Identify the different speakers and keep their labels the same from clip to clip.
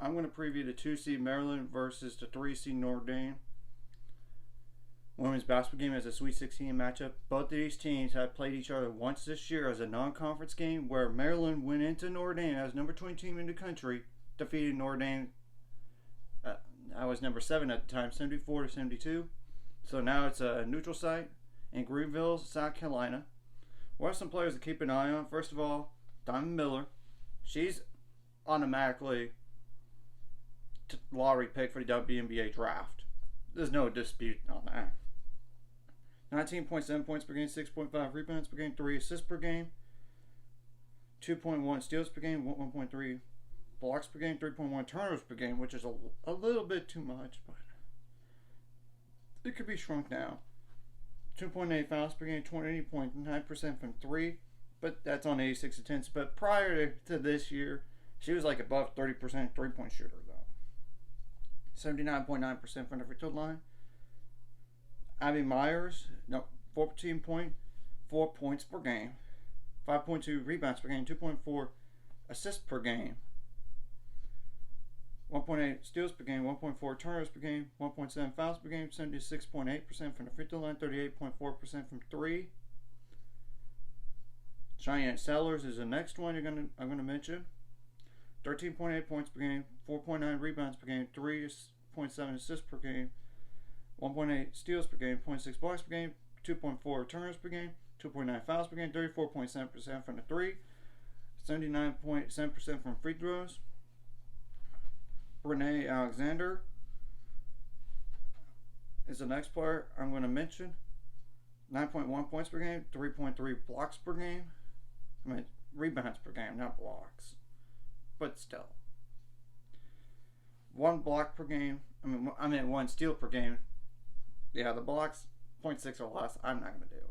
Speaker 1: I'm going to preview the 2 seed Maryland versus the 3 seed Notre Dame women's basketball game as a Sweet 16 matchup. Both of these teams have played each other once this year as a non-conference game, where Maryland went into Notre Dame as number 20 team in the country, defeated Notre Dame. I was number 7 at the time, 74-72. So now it's a neutral site in Greenville, South Carolina. What are some players to keep an eye on? First of all, Diamond Miller. She's automatically lottery pick for the WNBA draft. There's no dispute on that. 19.7 points per game, 6.5 rebounds per game, 3 assists per game, 2.1 steals per game, 1.3 blocks per game, 3.1 turnovers per game, which is a little bit too much, but it could be shrunk down. 2.8 fouls per game, 20.9% from 3, but that's on 86 attempts. But prior to this year, she was like above 30% 3-point shooter, though. 79.9% from the free throw line. Abby Myers, 14.4 points per game, 5.2 rebounds per game, 2.4 assists per game, 1.8 steals per game, 1.4 turnovers per game, 1.7 fouls per game, 76.8% from the free throw line, 38.4% from 3. Cheyenne Sellers is the next one I'm gonna mention. 13.8 points per game, 4.9 rebounds per game, 3.7 assists per game, 1.8 steals per game, 0.6 blocks per game, 2.4 turnovers per game, 2.9 fouls per game, 34.7% from the 3, 79.7% from free throws. Renee Alexander is the next player I'm going to mention. 9.1 points per game, 3.3 blocks per game. Rebounds per game, not blocks. But still. 1 block per game. 1 steal per game. Yeah, the blocks, 0.6 or less, I'm not going to do.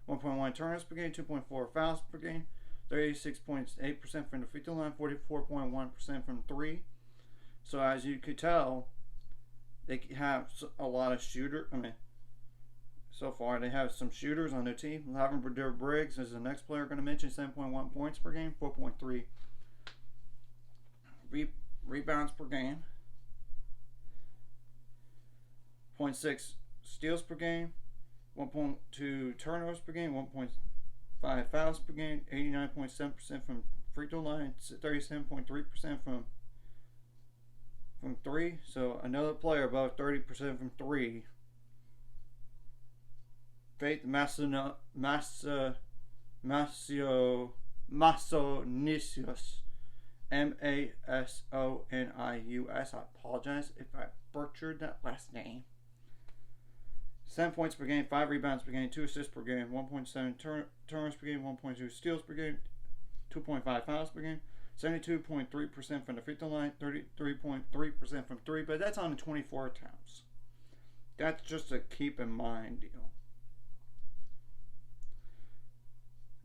Speaker 1: 1.1 turnovers per game, 2.4 fouls per game, 36.8% from the free throw line, 44.1% from 3. So as you could tell, they have a lot of so far they have some shooters on their team. Lavender Briggs is the next player I'm going to mention, 7.1 points per game, 4.3 rebounds per game, 0.6 steals per game, 1.2 turnovers per game, 1.5 fouls per game, 89.7% from free throw line, 37.3% from 3. So another player above 30% from 3. Faith Masonicius, Masonius. I apologize if I butchered that last name. 7 points per game, 5 rebounds per game, 2 assists per game, 1.7 turnovers per game, 1.2 steals per game, 2.5 fouls per game, 72.3% from the free throw line, 33.3% from 3, but that's on 24 attempts. That's just a keep in mind deal.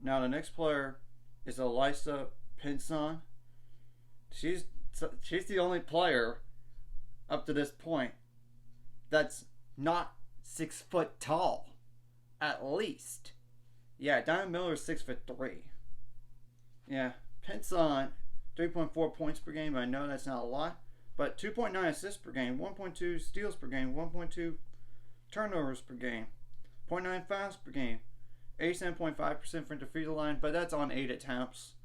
Speaker 1: Now the next player is Elisa Pinson. She's the only player up to this point that's not 6 foot tall, at least. Yeah, Diamond Miller is 6'3". Yeah, Pinson, 3.4 points per game. I know that's not a lot, but 2.9 assists per game, 1.2 steals per game, 1.2 turnovers per game, 0.9 fouls per game, 87.5% from the free throw line, but that's on 8 attempts,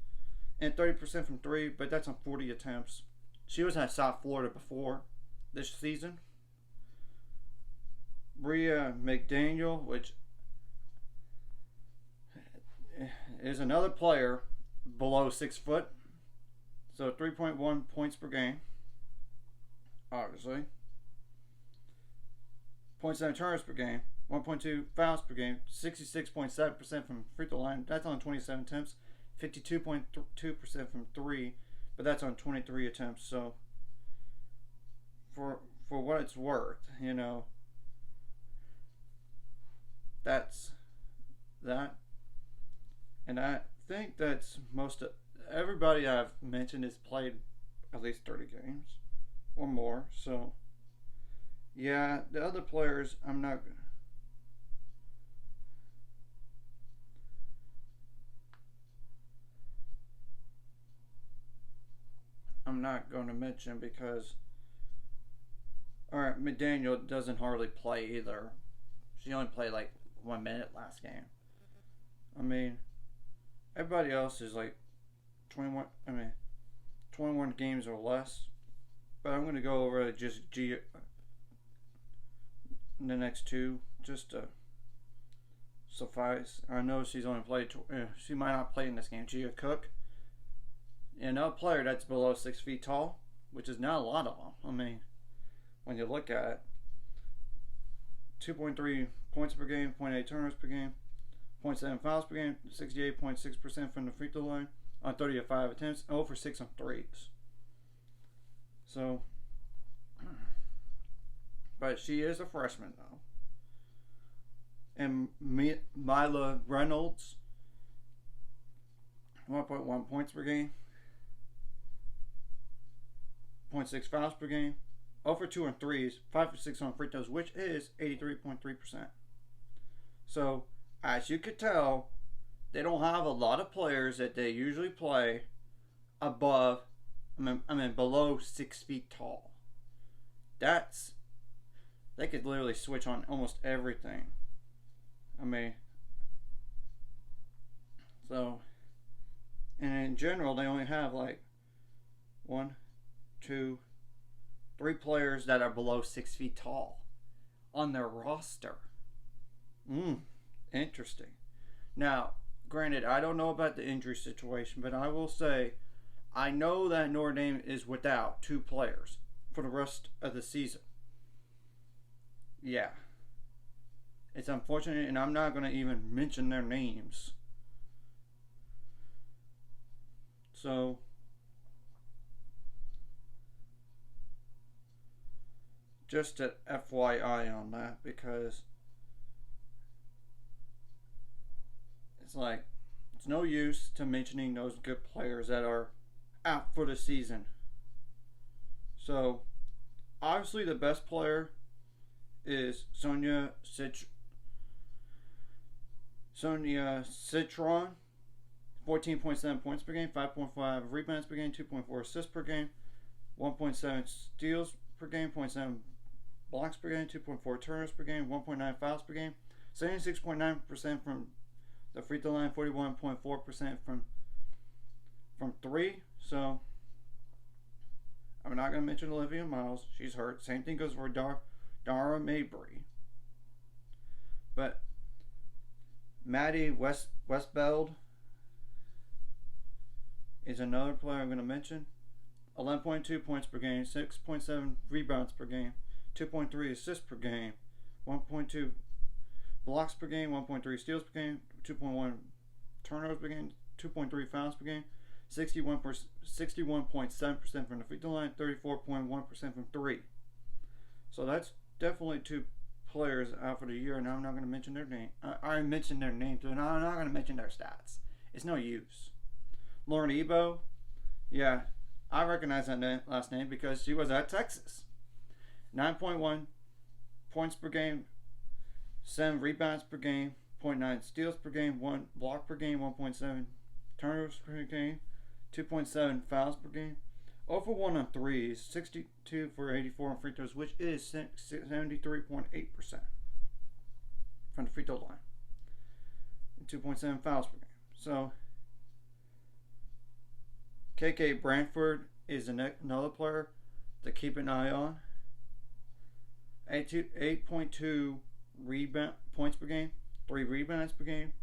Speaker 1: and 30% from 3, but that's on 40 attempts. She was at South Florida before this season. Bria McDaniel, which is another player below 6 foot, so 3.1 points per game, obviously. 0.7 turnovers per game, 1.2 fouls per game, 66.7% from free throw line. That's on 27 attempts. 52.2% from 3, but that's on 23 attempts. So for what it's worth, that's that. And I think that's most of everybody I've mentioned has played at least 30 games or more. So yeah, the other players I'm not I'm not going to mention because, alright, McDaniel doesn't hardly play either. She only played like 1 minute last game. I mean, everybody else is like 21. 21 games or less. But I'm going to go over just the next two just to suffice. I know she's only played. She might not play in this game. Gia Cook, another player that's below 6 feet tall, which is not a lot of them. I mean, when you look at it, 2.3 points per game, 0.8 turnovers per game, 0.7 fouls per game, 68.6% from the free throw line on 30 of 5 attempts, 0 for 6 on threes. So, but she is a freshman though. And Mila Reynolds, 1.1 points per game, 0.6 fouls per game, 0 for 2 on threes, 5 for 6 on free throws, which is 83.3%. So, as you could tell, they don't have a lot of players that they usually play above, below 6 feet tall. They could literally switch on almost everything. So, and in general, they only have like 1, 2, 3 players that are below 6 feet tall on their roster. Interesting. Now, granted, I don't know about the injury situation, but I will say I know that Notre Dame is without 2 players for the rest of the season. Yeah. It's unfortunate, and I'm not going to even mention their names. So, just an FYI on that, because it's like, it's no use to mentioning those good players that are out for the season. So, obviously the best player is Sonia Citron, 14.7 points per game, 5.5 rebounds per game, 2.4 assists per game, 1.7 steals per game, 0.7 blocks per game, 2.4 turnovers per game, 1.9 fouls per game, 76.9% from the free throw line, 41.4% from 3. So I'm not going to mention Olivia Miles. She's hurt. Same thing goes for Dara Mabry. But Maddie Westbeld is another player I'm going to mention. 11.2 points per game, 6.7 rebounds per game, 2.3 assists per game, 1.2 blocks per game, 1.3 steals per game, 2.1 turnovers per game, 2.3 fouls per game, 61.7% from the free throw line, 34.1% from 3. So that's definitely 2 players out for the year, and I'm not going to mention their name. I mentioned their names, and I'm not going to mention their stats. It's no use. Lauren Ebo, yeah, I recognize that last name because she was at Texas. 9.1 points per game, 7 rebounds per game, 0.9 steals per game, 1 block per game, 1.7 turnovers per game, 2.7 fouls per game, 0 for 1 on threes, 62 for 84 on free throws, which is 73.8% from the free throw line, and 2.7 fouls per game. So KK Branford is another player to keep an eye on. 8.2 points per game, 3 rebounds per game,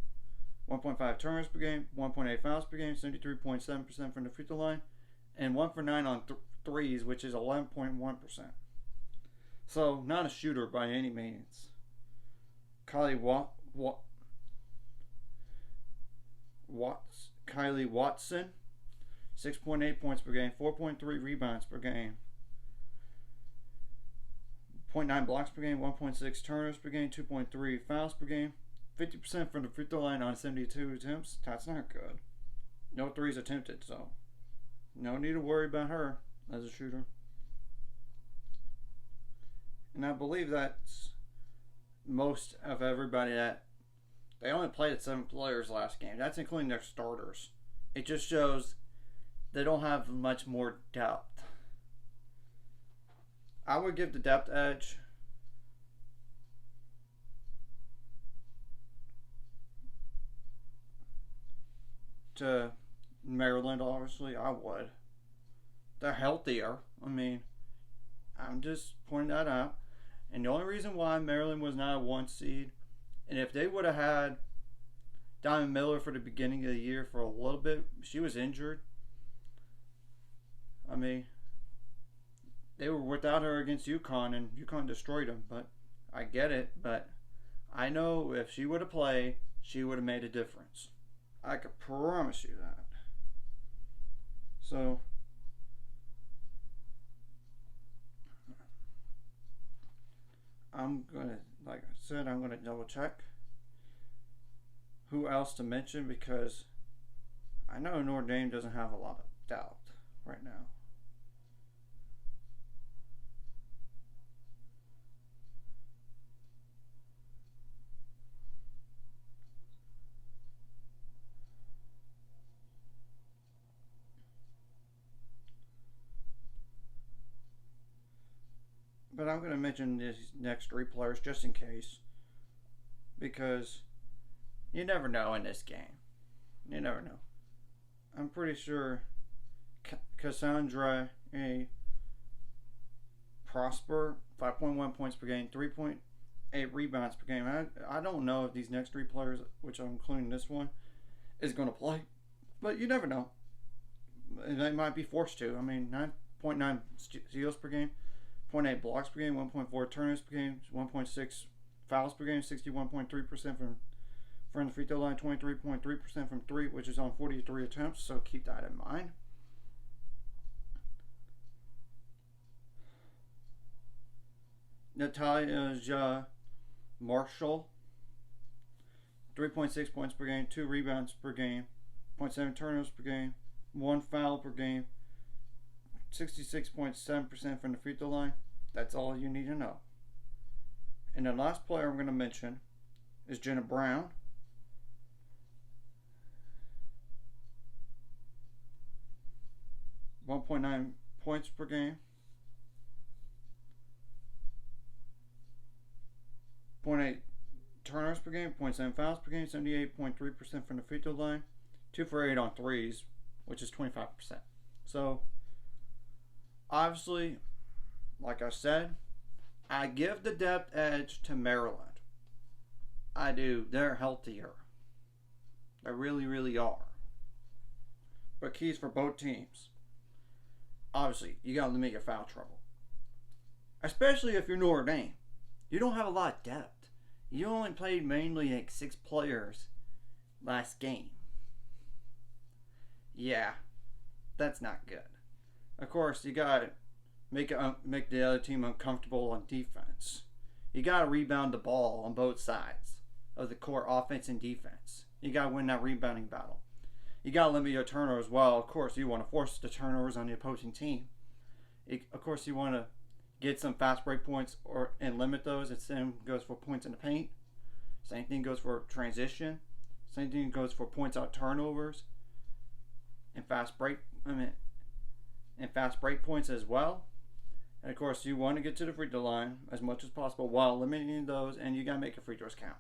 Speaker 1: 1.5 turnovers per game, 1.8 fouls per game, 73.7% from the free throw line, and 1 for 9 on threes, which is 11.1%. So, not a shooter by any means. Kylie Watson, 6.8 points per game, 4.3 rebounds per game, 0.9 blocks per game, 1.6 turnovers per game, 2.3 fouls per game, 50% from the free throw line on 72 attempts. That's not good. No threes attempted, so no need to worry about her as a shooter. And I believe that's most of everybody that they only played at 7 players last game. That's including their starters. It just shows they don't have much more depth. I would give the depth edge to Maryland, obviously. I would. They're healthier. I mean, I'm just pointing that out. And the only reason why Maryland was not a 1 seed, and if they would have had Diamond Miller for the beginning of the year for a little bit, she was injured. I mean, they were without her against UConn, and UConn destroyed them. But I get it. But I know if she would have played, she would have made a difference. I could promise you that. So, I'm going to, like I said, I'm going to double check who else to mention, because I know Notre Dame doesn't have a lot of doubt right now. But I'm going to mention these next 3 players just in case, because you never know in this game. You never know. I'm pretty sure Cassandra Prosper, 5.1 points per game, 3.8 rebounds per game. I don't know if these next 3 players, which I'm including this one, is going to play. But you never know. They might be forced to. I mean, 9.9 steals per game, 0.8 blocks per game, 1.4 turnovers per game, 1.6 fouls per game, 61.3% from the free throw line, 23.3% from 3, which is on 43 attempts, so keep that in mind. Natalia Marshall, 3.6 points per game, 2 rebounds per game, 0.7 turnovers per game, 1 foul per game, 66.7% from the free throw line. That's all you need to know. And the last player I'm going to mention is Jenna Brown. 1.9 points per game, 0.8 turnovers per game, 0.7 fouls per game, 78.3% from the free throw line, 2 for 8 on threes, which is 25%. So, obviously, like I said, I give the depth edge to Maryland. I do. They're healthier. They really, really are. But keys for both teams. Obviously, you got to limit your foul trouble. Especially if you're Notre Dame. You don't have a lot of depth. You only played mainly like 6 players last game. Yeah, that's not good. Of course, you got to make the other team uncomfortable on defense. You got to rebound the ball on both sides of the court, offense and defense. You got to win that rebounding battle. You got to limit your turnovers. Well, of course, you want to force the turnovers on the opposing team. Of course, you want to get some fast break points and limit those. The same goes for points in the paint. Same thing goes for transition. Same thing goes for points out turnovers and fast break points as well. And of course, you want to get to the free throw line as much as possible while limiting those, and you got to make your free throws count.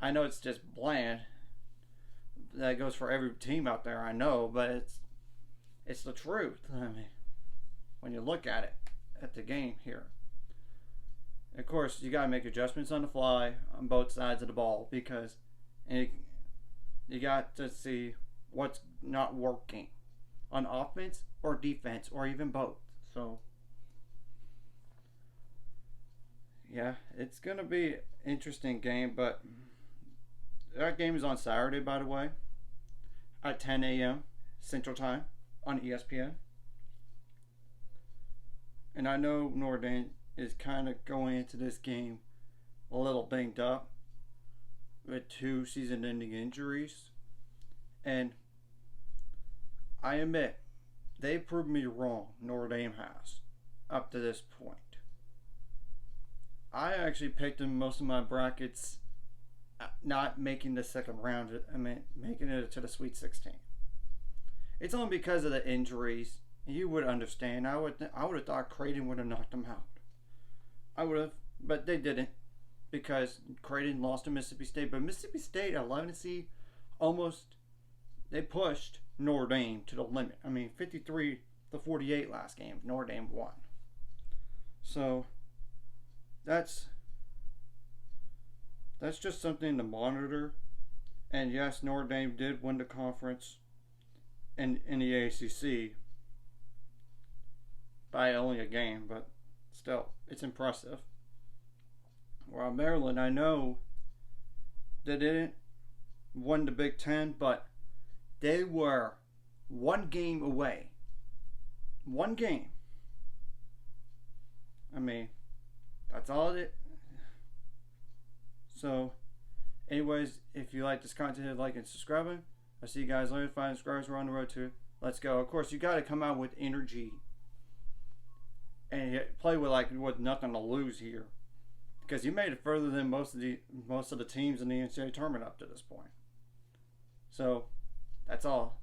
Speaker 1: I know it's just bland. That goes for every team out there, I know, but it's the truth. I mean, when you look at it, at the game here. Of course, you got to make adjustments on the fly on both sides of the ball, because you got to see what's not working on offense or defense or even both. So, yeah, it's going to be an interesting game, but that game is on Saturday, by the way, at 10 a.m. Central Time on ESPN. And I know Notre Dame is kind of going into this game a little banged up with 2 season-ending injuries. And I admit, they proved me wrong, Notre Dame has, up to this point. I actually picked in most of my brackets not making the second round, making it to the Sweet 16. It's only because of the injuries. You would understand. I would have thought Creighton would have knocked them out. I would have, but they didn't because Creighton lost to Mississippi State. But Mississippi State, 11 seed, almost they pushed Notre Dame to the limit. I mean, 53-48 last game. Notre Dame won. So that's just something to monitor. And yes, Notre Dame did win the conference in the ACC by only a game, but still, it's impressive. While Maryland, I know they didn't win the Big Ten, but they were one game away. One game. I mean, that's all it. So, anyways, if you like this content, hit like and subscribing. I'll see you guys later. 5 subscribers, we're on the road to. Let's go. Of course, you got to come out with energy and play with nothing to lose here, because you made it further than most of the teams in the NCAA tournament up to this point. So, that's all.